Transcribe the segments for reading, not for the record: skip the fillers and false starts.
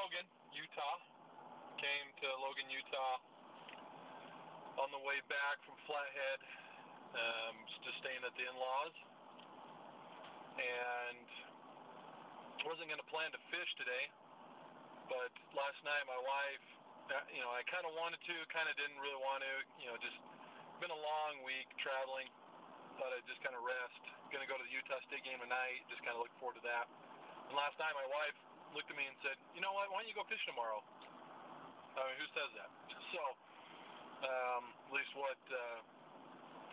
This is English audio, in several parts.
Logan, Utah. Came to Logan, Utah on the way back from Flathead, just staying at the in-laws. And wasn't going to plan to fish today, but last night my wife, I kind of wanted to, kind of didn't really want to, just been a long week traveling. Thought I'd just kind of rest. Going to go to the Utah State game tonight. Just kind of look forward to that. And last night my wife looked at me and said, "You know what? Why don't you go fish tomorrow?" I mean, who says that? So, at least what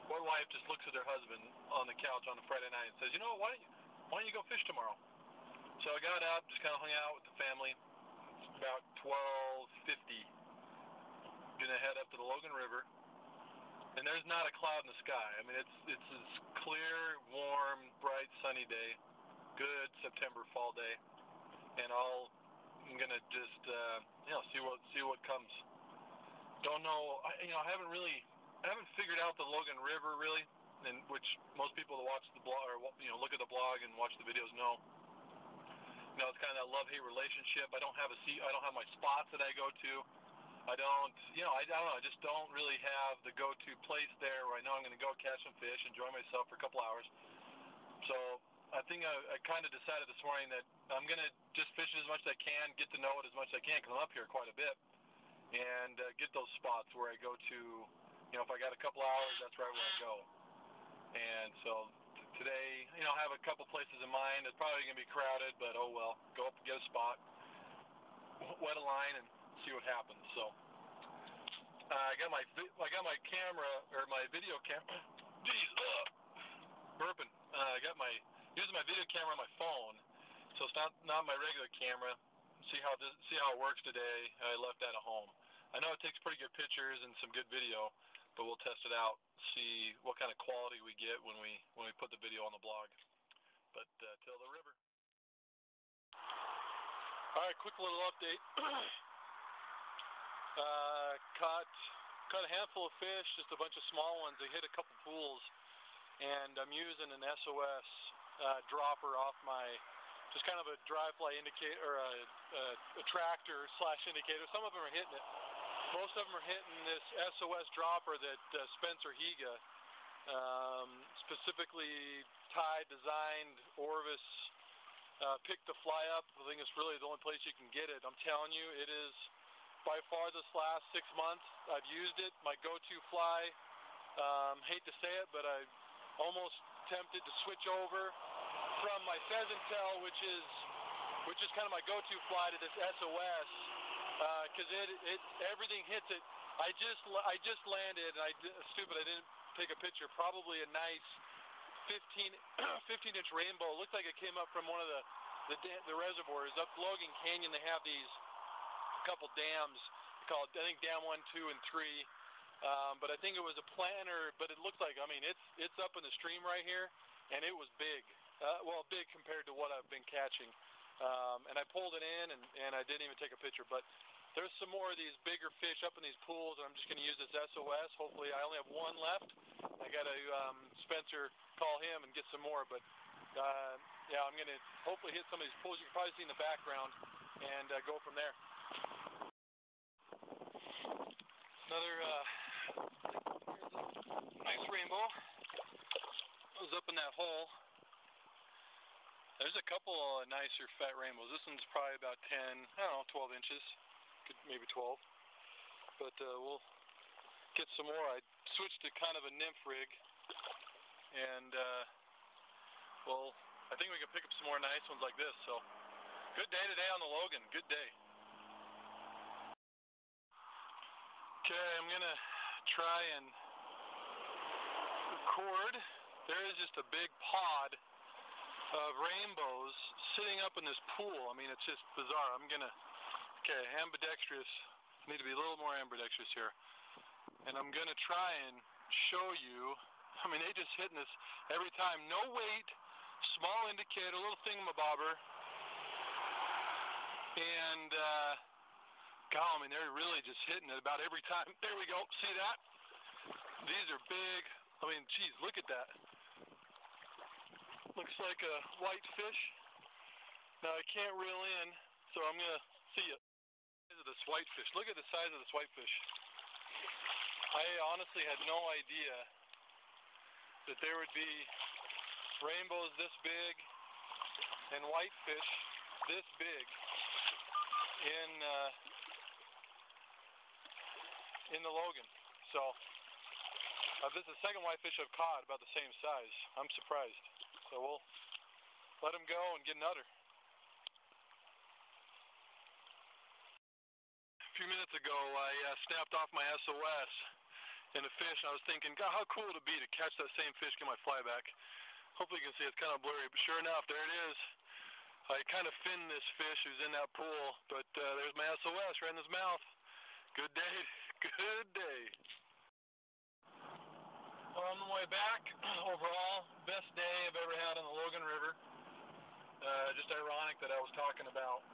wife just looks at her husband on the couch on a Friday night and says, "You know what? Why don't you go fish tomorrow?" So I got up, just kind of hung out with the family. It's about 12:50. Gonna head up to the Logan River. And there's not a cloud in the sky. I mean, it's this clear, warm, bright, sunny day. Good September fall day. And I'm gonna just see what comes. Don't know. I haven't figured out the Logan River really, and which most people that watch the blog or look at the blog and watch the videos know. It's kind of that love-hate relationship. I don't have my spots that I go to. I don't know, I just don't really have the go-to place there where I know I'm going to go catch some fish, enjoy myself for a couple hours. So I think I kind of decided this morning that I'm going to just fish it as much as I can, get to know it as much as I can, because I'm up here quite a bit, and get those spots where I go to, if I got a couple hours, that's right where I go. And so today, I have a couple places in mind. It's probably going to be crowded, but oh well, go up and get a spot, wet a line, and see what happens. So I got my camera, or my video camera. Jeez, burping. I got using my video camera on my phone, so it's not my regular camera. See how it works today. I left that at home. I know it takes pretty good pictures and some good video, but we'll test it out, see what kind of quality we get when we put the video on the blog. But till the river. All right, quick little update. Caught a handful of fish, just a bunch of small ones. They hit a couple pools, and I'm using an SOS dropper off just kind of a dry fly indicator, or a tractor / indicator. Some of them are hitting it. Most of them are hitting this SOS dropper that Spencer Higa, specifically designed Orvis, picked the fly up. I think it's really the only place you can get it. I'm telling you, it is by far this last 6 months I've used it. My go-to fly. Hate to say it, but I'm almost tempted to switch over from my pheasant tail, which is kind of my go-to fly, to this SOS, because everything hits it. I just landed, and I didn't take a picture. Probably a nice 15-inch rainbow. Looked like it came up from one of the reservoirs up Logan Canyon. They have these couple dams called, I think, Dam 1, 2, and 3. But I think it was a planter. But it looks like, it's up in the stream right here, and it was big. Big compared to what I've been catching. And I pulled it in, and I didn't even take a picture. But there's some more of these bigger fish up in these pools, and I'm just going to use this SOS. Hopefully, I only have one left. I got to Spencer, call him and get some more. But I'm going to hopefully hit some of these pools. You can probably see in the background, and go from there. Another nice rainbow. It was up in that hole. There's a couple of nicer fat rainbows. This one's probably about 12 inches. Maybe 12. But we'll get some more. I switched to kind of a nymph rig. And, I think we can pick up some more nice ones like this. So, good day today on the Logan. Good day. Okay, I'm going to try and record. There is just a big pod of rainbows sitting up in this pool. It's just bizarre. Ambidextrous. Need to be a little more ambidextrous here. And I'm going to try and show you. They just hitting this every time. No weight, small indicator, little thingamabobber. And, they're really just hitting it about every time. There we go. See that? These are big. Geez, look at that. Looks like a white fish. Now I can't reel in, so I'm going to See it. This whitefish. Look at the size of this whitefish. I honestly had no idea that there would be rainbows this big and whitefish this big in the Logan. So this is the second whitefish I've caught about the same size. I'm surprised. So we'll let him go and get another. A few minutes ago, I snapped off my SOS in a fish, and I was thinking, God, how cool would it be to catch that same fish, get my fly back. Hopefully you can see it's kind of blurry, but sure enough, there it is. I kind of finned this fish who's in that pool, but there's my SOS right in his mouth. Good day, good day. Well, on the way back, overall, best day I've ever had on the Logan River. Just ironic that I was talking about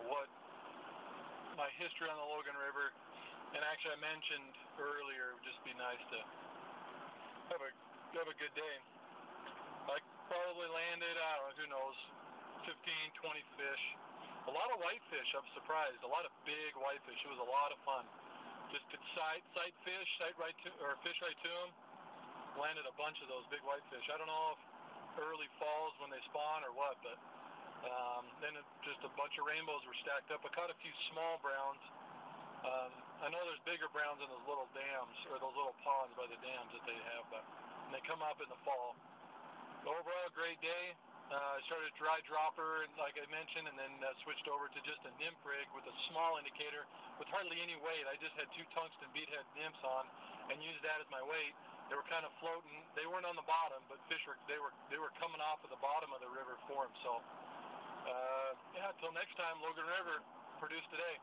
what my history on the Logan River, and actually I mentioned earlier, it would just be nice to have a good day. I probably landed, I don't know, who knows, 15, 20 fish. A lot of whitefish, I'm surprised. A lot of big whitefish. It was a lot of fun. Just could sight fish, fish right to them. Landed a bunch of those big whitefish. I don't know if early falls when they spawn or what, but then just a bunch of rainbows were stacked up. I caught a few small browns. I know there's bigger browns in those little dams, or those little ponds by the dams that they have, but they come up in the fall. Overall, great day. I started dry dropper, and like I mentioned, and then switched over to just a nymph rig with a small indicator with hardly any weight. I just had 2 tungsten beadhead nymphs on and used that as my weight. They were kind of floating. They weren't on the bottom, but fish were coming off of the bottom of the river for them. So yeah, until next time, Logan River, produce today.